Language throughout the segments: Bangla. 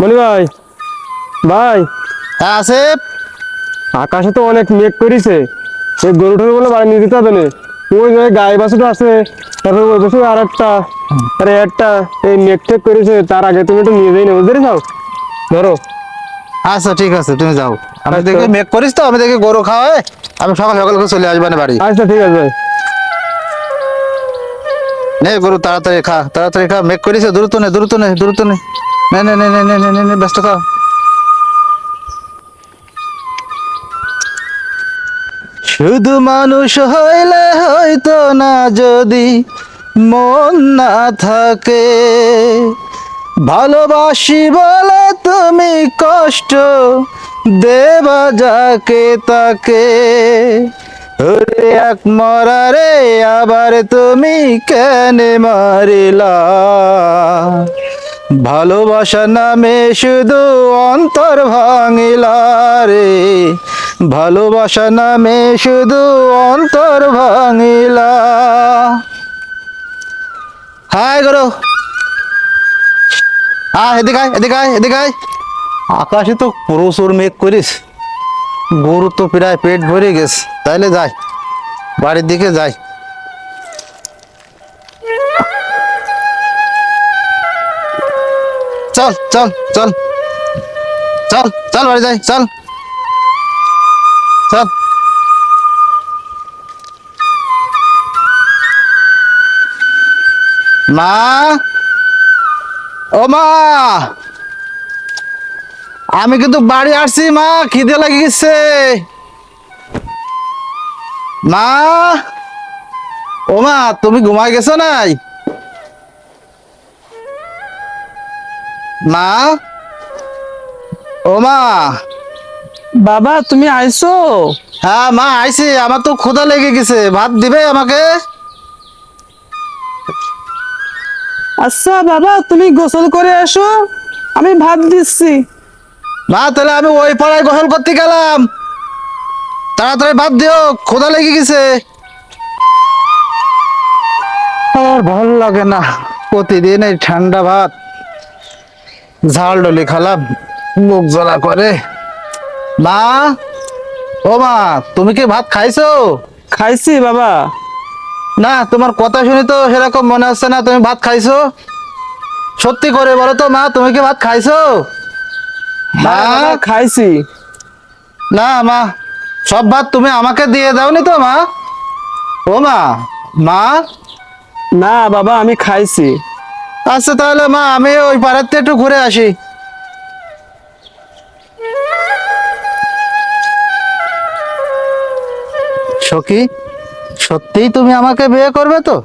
মনি ভাই, ভাই, হ্যাঁ আসিফ। আকাশে তো অনেক মেঘ করেছে। এই গরু টরু বলে বাড়ি নিয়ে যেতে হবে না। ওই যে গায়ে বাছুরটা আছে, তারপরে ওই বছর আর একটা, আরে একটা, এই মেঘ টেক করেছে, তার আগে তুমি একটু নিয়ে যাই না, বুঝতে যাও ধরো। আচ্ছা ঠিক আছে, তুমি যাও। আমি আচ্ছা, দেখি মেক করিস তো, আমি দেখি গরু খাওয়াই। আমি সকাল সকাল করে চলে আসবো না বাড়ি। আচ্ছা ঠিক আছে ভাই। নে গরু তাড়াতাড়ি খা, তাড়াতাড়ি খা। মেক করিস, দ্রুত নে, দ্রুত নে, দ্রুত নে। নে নে নে নে নে নে নে নে, ব্যস্ত খা। শুধু মানুষ হইলে হইতো না যদি মন না থাকে, ভালোবাসি বলে তুমি কষ্ট দেবা যাকে তাকে। ওরে এক মরারে আবার তুমি কেন মারিলা, ভালোবাসা নামে শুধু অন্তর ভাঙিলা রে, ভালোবাসা নামে শুধু অন্তর ভাঙিলা। হাই গরু, এদিকে আয়, এদিকে আয়, এদিকে আয়। আকাশে তো প্রচুর মেঘ করিস, গরু তো প্রায় পেট ভরে গেছে। তাইলে যাই, বাড়ির দিকে যাই। চল চল চল চল চল, বাড়ি যাই, চল চল। মা, ও মা, আমি কিন্তু বাড়ি আসছি মা, খিদে লাগে গেছে। মা, ও মা, তুমি ঘুমাই গেছো নাই? মা, ও মা। বাবা তুমি আইছো? হ্যাঁ মা আইছি, আমার তো ক্ষুধা লেগে গেছে, ভাত দিবে আমাকে? আচ্ছা বাবা তুমি গোসল করে আসো, আমি ভাত দিচ্ছি। মা তাহলে আমি ওই পাড়ায় গোসল করতে গেলাম, তাড়াতাড়ি ভাত দিও, ক্ষুধা লেগে গেছে। আর ভালো লাগে না, প্রতিদিন এই ঠান্ডা ভাত ঝাল ডলি খালাম, মুখ জ্বলা করে। মা, ও মা, তুমি কি ভাত খাইছো? খাইছি বাবা। না, তোমার কথা শুনি তো সেরকম মনে হচ্ছে না তুমি ভাত খাইছো। সত্যি করে বলো তো মা, তুমি কি ভাত খাইছো? মা, হ্যাঁ বাবা খাইছি। না মা, সব ভাত তুমি আমাকে দিয়ে দাওনি তো মা। ও মা, মা। না বাবা আমি খাইছি। আচ্ছা তাহলে মা, আমি ওই পাড়াতে একটু ঘুরে আসি। সখী, সত্যিই তুমি আমাকে বিয়ে করবে তো?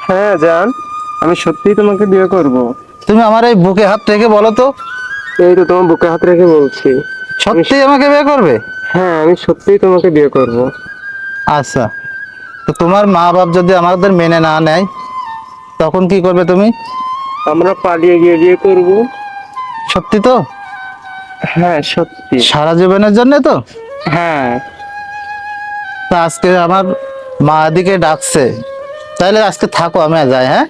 হ্যাঁ জান, আমি সত্যিই তোমাকে বিয়ে করব। তুমি আমার এই বুকে হাত রেখে বলো তো, এই তো তোমার বুকে হাত রেখে বলছি। সত্যিই আমাকে বিয়ে করবে? হ্যাঁ, আমি সত্যিই তোমাকে বিয়ে করব। আচ্ছা, তো তোমার মা বাপ যদি আমাদের মেনে না নেয় তখন কি করবে তুমি? আমরা পালিয়ে গিয়ে বিয়ে করব। সত্যি তো? হ্যাঁ সত্যি। সারা জীবনের জন্য তো? হ্যাঁ। তা আজকে আমার মা দিকে ডাকছে, তাহলে আজকে থাকো, আমি আর যাই। হ্যাঁ,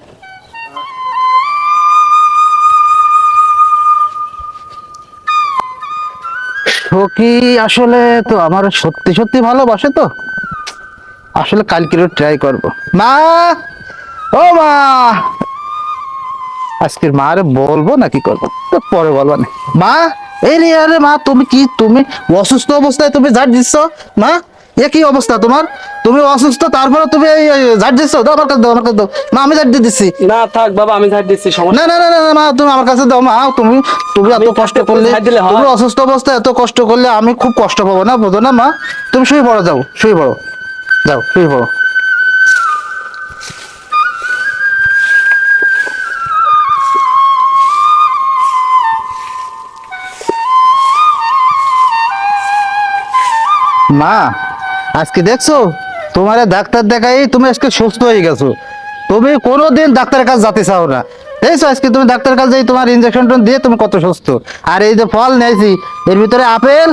সখী আসলে তো আমার সত্যি সত্যি ভালোবাসে তো, আসলে কালকে ট্রাই করব। মা, ও মা, আজকের মা আরে বলবো না কি করবো, তো পরে বলবো না। মা, এই রে, আরে মা, তুমি কি, তুমি অসুস্থ অবস্থায় তুমি ঝাড় দিচ্ছ? মা, এ কি অবস্থা তোমার? তুমি অসুস্থ তারপরে তুমি এই এই ঝাড় দিচ্ছ? দাও আমার কাছে, দাও আমার কাছে দাও। মা আমি ঝাড় দিয়ে দিচ্ছি। না থাক বাবা আমি ঝাড় দিচ্ছি, না সমস্যা না না না না, মা তুমি আমার কাছে দাও। মা তুমি, তুমি আমি এত কষ্ট থাকতে করলে, ঝাড় দিলে হয়? তুমি অসুস্থ অবস্থায় এত কষ্ট করলে আমি খুব কষ্ট পাবো না, বোঝো না মা? তুমি শুয়ে পড়ো, যাও শুয়ে পড়ো, যাও শুয়ে পড়ো। মা, আজকে দেখছো তোমার ডাক্তার দেখাই তুমি আজকে সুস্থ হয়ে গেছো। তুমি কোনোদিন ডাক্তারের কাছে যেতে চাও না, দেখছো আজকে তুমি ডাক্তারের কাছে যাই তোমার ইনজেকশন দিয়ে তুমি কত সুস্থ। আর এই যে ফল নিয়েছি, এর ভিতরে আপেল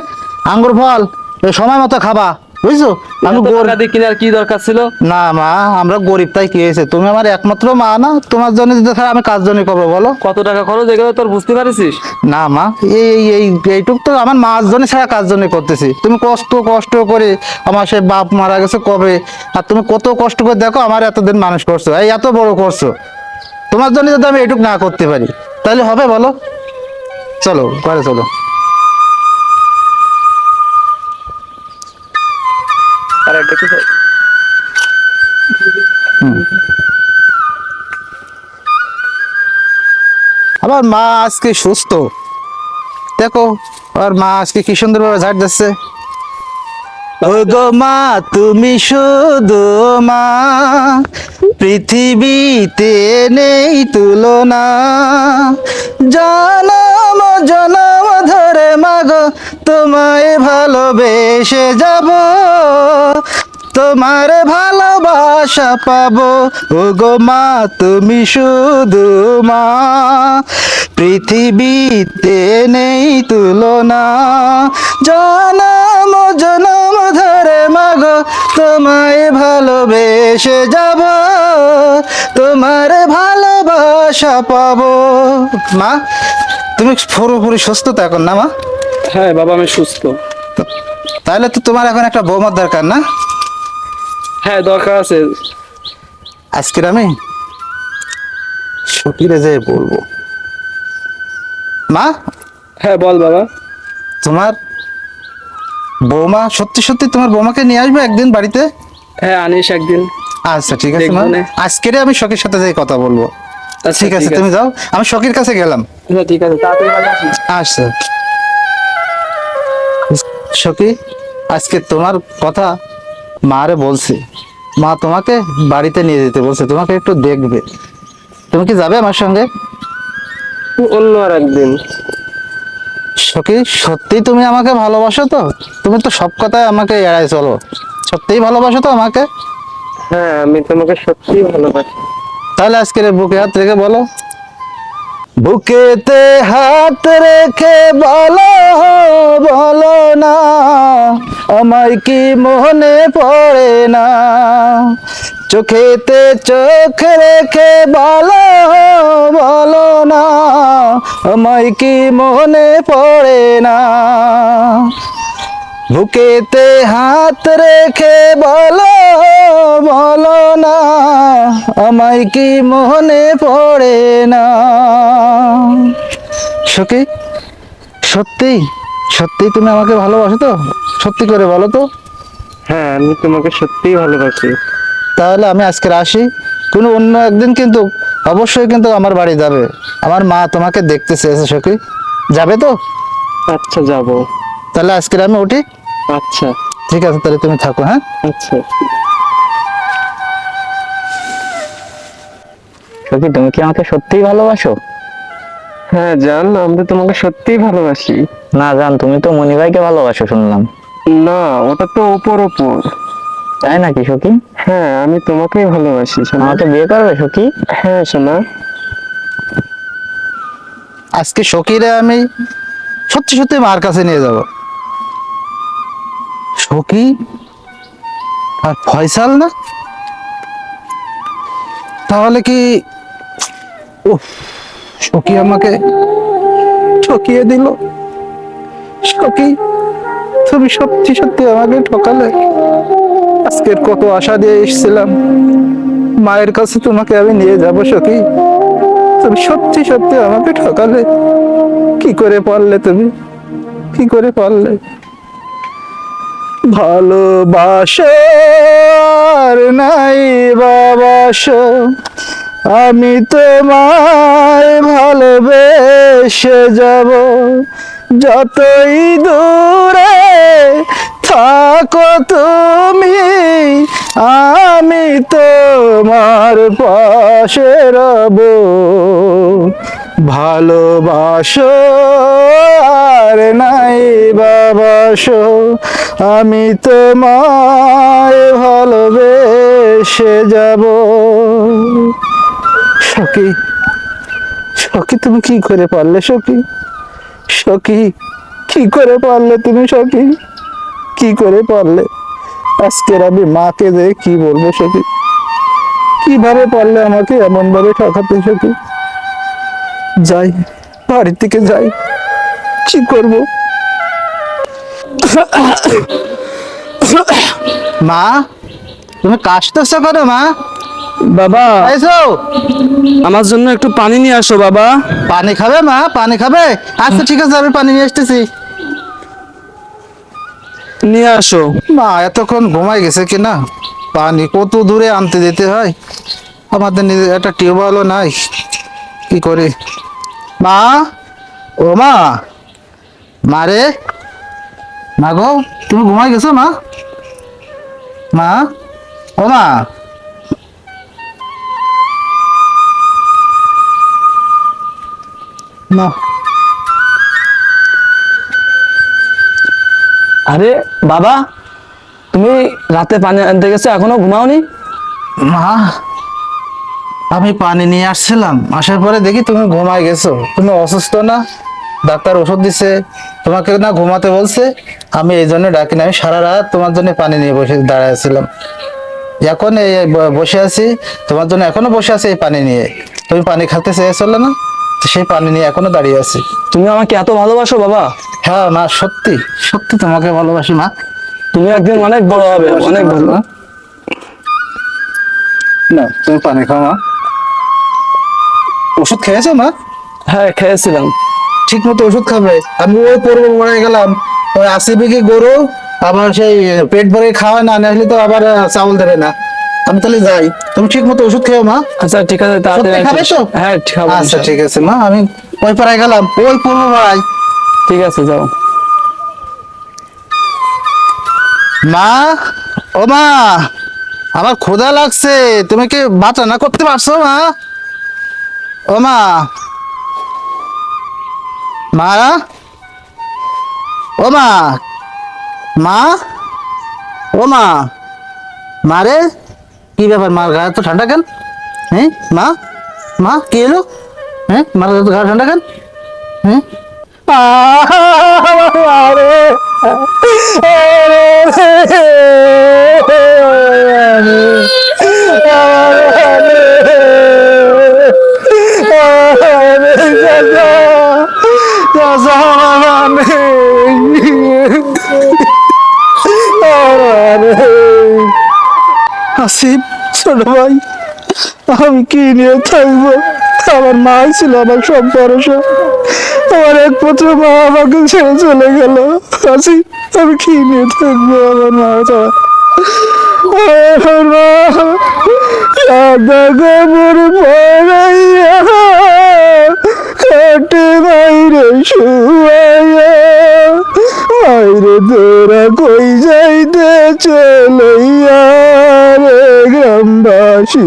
আঙ্গুর ফল, এই সময় মতো খাবা, বুঝছো? আমি এত গরিব টাকা দিয়ে কেনার কি দরকার ছিল? না মা, আমরা গরিব তাই কি হয়েছে, তুমি আমার একমাত্র মা না, তোমার জন্য যদি থাকে আমি কার জন্য করবো বলো? কত টাকা খরচ এগুলো তোর বুঝতে পারিস? না মা, এইটুক তো আমার মার জন্য ছাড়া কার জন্য করতেছি। তুমি কষ্ট কষ্ট করে, আমার সে বাপ মারা গেছে কবে, আর তুমি কত কষ্ট করে দেখো আমার এতদিন মানুষ করছো, এই এত বড় করছো, তোমার জন্য যদি আমি এইটুক না করতে পারি তাহলে হবে বলো? চলো ঘরে চলো। আর একটা কি আমার মা আজকে সুস্থ, দেখো আর মা আজকে কি সুন্দর ভাবে ঝাড় দিচ্ছে। ও গো মা তুমি শুধু মা, পৃথিবীতে নেই তুলনা, জনম জনম ধরে মাগো তোমায় ভালোবেসে যাব, তোমার ভালোবাসা পাবো। ও গো মা তুমি শুধু মা, পৃথিবীতে নেই তুলনা, জনম জনম ধরে মাগো তোমায় ভালোবেসে যাব, তোমার ভালোবাসা পাবো। মা তুমি পুরোপুরি সুস্থ তো এখন না মা? হ্যাঁ বাবা, আমি সুস্থ। তাহলে তো তোমার এখন একটা বৌমার দরকার না? হ্যাঁ দরকার আছে। আজকের আমি সকিরে যে বলবো। মা হ্যাঁ বল বাবা। তোমার বৌমা, সত্যি সত্যি তোমার বৌমাকে নিয়ে আসবে একদিন বাড়িতে? হ্যাঁ আনিস একদিন। আচ্ছা ঠিক আছে মা, দেখবো নে। আজকের আমি শখের সাথে যাই কথা বলবো। আচ্ছা, ঠিক আছে তুমি যাও, আমি শখের কাছে গেলাম। হ্যাঁ ঠিক আছে, তাড়াতাড়ি বাড়ি আসিস। আচ্ছা সখী, আজকে তোমার কথা মারে বলছি, মা তোমাকে বাড়িতে নিয়ে যেতে বলছে, তোমাকে একটু দেখবে, তুমি কি যাবে আমার সঙ্গে? অন্য আর একদিন। সখী সত্যি তুমি আমাকে ভালোবাসো তো? তুমি তো সব কথায় আমাকে এড়াই চলো, সত্যিই ভালোবাসো তো আমাকে? হ্যাঁ আমি তোমাকে সত্যিই ভালোবাসি। তাহলে আজকের বুকে হাত রেখে বলো, বুকেতে হাত রেখে বলো, বলো না আমায় কি মনে পড়ে না, চোখেতে চোখ রেখে বলো, বলো না আমায় কি মনে পড়ে না, বুকেতে হাত রেখে বলো, বলো না আমায় কি মনে পড়ে না। সখী সত্যি সত্যি তুমি আমাকে ভালোবাসো তো? সত্যি করে বলো তো। হ্যাঁ আমি তোমাকে সত্যিই ভালোবাসি। তাহলে আমি আজকে আসি, কোনো অন্য একদিন কিন্তু অবশ্যই কিন্তু আমার বাড়ি যাবে, আমার মা তোমাকে দেখতে চেয়েছে সখী, যাবে তো? আচ্ছা যাব। তাহলে আজকে আমি উঠি। আচ্ছা ঠিক আছে তাহলে তুমি থাকো। হ্যাঁ আচ্ছা। সত্যি তুমি কি আমাকে সত্যিই ভালোবাসো? হ্যাঁ জান, আমি তো তোমাকে সত্যিই ভালোবাসি। না জান, তুমি তো মনিভাইকে ভালোবাসো শুনলাম। না ওটা তো ওপর ওপর। তাই নাকি সখী? হ্যাঁ আমি তোমাকেই ভালোবাসি সোনা। আমাকে বিয়ে করবে সখী? হ্যাঁ সোনা। আজকে সখীরে আমি সত্যি সত্যি মার কাছে নিয়ে যাব। সখী আর ফয়সাল না, তাহলে কি ও সখী আমাকে ঠকিয়ে দিল। সখী তুমি সত্যি সত্যি আমাকে ঠকালে, আজকের কত আশা দিয়ে এসেছিলাম মায়ের কাছে তোমাকে আমি নিয়ে যাব সখী, তুমি সত্যি সত্যি আমাকে ঠকালে। কি করে পারলে তুমি, কি করে পারলে? ভালোবাসো আর নাই বাবাসো, আমি তোমায় ভালোবেসে যাব, যতই দূরে থাকো তুমি আমি তোমার পাশে রব। ভালোবাসো আর নাই বাবাসো, আমি তোমায় ভালোবেসে যাব। সখী সখী তুমি কি করে পারলে সখী, সখী কি করে পারলে তুমি সখী, কি করে পারলে? আজকের আমি মাকে যে কি বলবো সখী, কিভাবে পারলে আমাকে এমন ভাবে ঠকাতে সখী। যাই, বাড়ি থেকে যাই, কি করব। মা, তুমি কাশতেছো কেন মা? বাবা আইসো, আমার জন্য একটু পানি নিয়ে আসো বাবা। পানি খাবে মা? পানি খাবে? আচ্ছা ঠিক আছে, আমি পানি নিয়ে আসতেছি। নিয়ে আসো। মা এতক্ষণ ঘুমাই গেছে কিনা, পানি কত দূরে আনতে যেতে হয়, আমাদের নিজের একটা টিউবওয়েলও নাই, কি করি। মা, ও মা, মারে, মা গো, তুমি ঘুমাই গেছো মা? মা, ও মা, না, আরে বাবা, তুমি রাতে পানি আনতে গেছো, এখনো ঘুমাওনি? মা, আমি পানি নিয়ে আসছিলাম, আসার পরে দেখি তুমি ঘুমাই গেছো। তুমি অসুস্থ না? ডাক্তার ওষুধ দিছে, তোমাকে না ঘুমাতে বলছে, আমি এই জন্য ডাকিনি। আমি সারা রাত তোমার জন্য পানি নিয়ে বসে দাঁড়াইছিলাম, এখন এই বসে আছি তোমার জন্য, এখনো বসে আছি এই পানি নিয়ে। তুমি পানি খেতে চেয়েছিলে না, তো সেই পানি নিয়ে এখনো দাঁড়িয়ে আছি। তুমি আমাকে এত ভালোবাসো বাবা? হ্যাঁ মা, সত্যি সত্যি তোমাকে ভালোবাসি মা। তুমি একদিন অনেক বড় হবে, অনেক ভালো। না, তুমি পানি খাও মা। ওষুধ খেয়েছো মা? হ্যাঁ খেয়েছিলাম। ঠিক মতো ওষুধ খাবে। আমি ওই পর্ব মরে গেলাম, ওই 80 বিঘি গরু আবার সেই পেট ভরে খাওয়া না হলে তো আবার চাউল দেবে না। আমি তাহলে যাই, তুমি ঠিক মতো ওষুধ খেও মা। আচ্ছা ঠিক আছে, তাড়াতাড়ি সত্যি খাবে আসিস। তো? হ্যাঁ খাবো। আচ্ছা ঠিক আছে মা, আমি ওই পাড়ায় গেলাম, ওই পূর্ব পাড়ায়। ঠিক আছে, যাও। মা, ও মা, আমার ক্ষুধা লাগছে, তুমি কি ভাত রান্না করতে পারছো মা? ও মা, মা, ও মা, মা, ও মা, মারে, কি ব্যাপার, মার গা তো ঠান্ডা কেন? হ্যাঁ মা, মা কি এলো? হ্যাঁ, মার গা ঠান্ডা কেন? হ্যাঁ, আসিফ ছোট ভাই, আমি কি নিয়ে থাকবো? আমার মা ছিল আমার সব ভরসা, আমার একমাত্র মা আমাকে ছেড়ে চলে গেল। আসিফ, আমি কি নিয়ে থাকবো আমার মা ছাড়া? আমার মা সাদা গোবর পড়াইয়া কাটে বাইরে শুয়াইয়া, বাইরে তোরা কই যাইতে চলাইয়া রে গ্রামবাসী,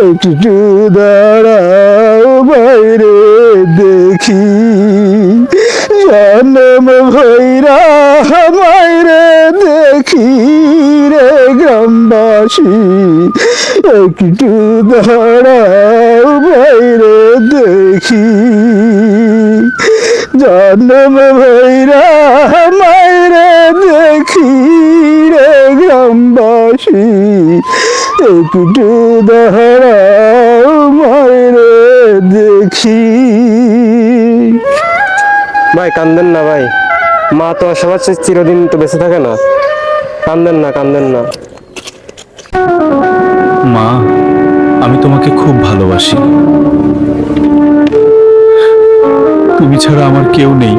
একটু দাঁড়াও বাইরে দেখি, জন্ম ভৈরা মাইরে দেখি রে গ্রামবাসী, একটু দাঁড়াও বাইরে দেখি, জন্ম ভৈরা মাইরে দেখি রে গ্রামবাসী, একটু দাঁড়াও মাইরে দেখি। ভাই কান্দেন না ভাই, মা তো সবার চেয়ে চিরদিন তো বেঁচে থাকে না, কান্দেন না, কান্দেন না। মা, আমি তোমাকে খুব ভালোবাসি, তুমি ছাড়া আমার কেউ নেই।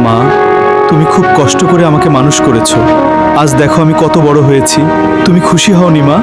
মা, তুমি খুব কষ্ট করে আমাকে মানুষ করেছো, আজ দেখো আমি কত বড় হয়েছি। তুমি খুশি হওনি মা?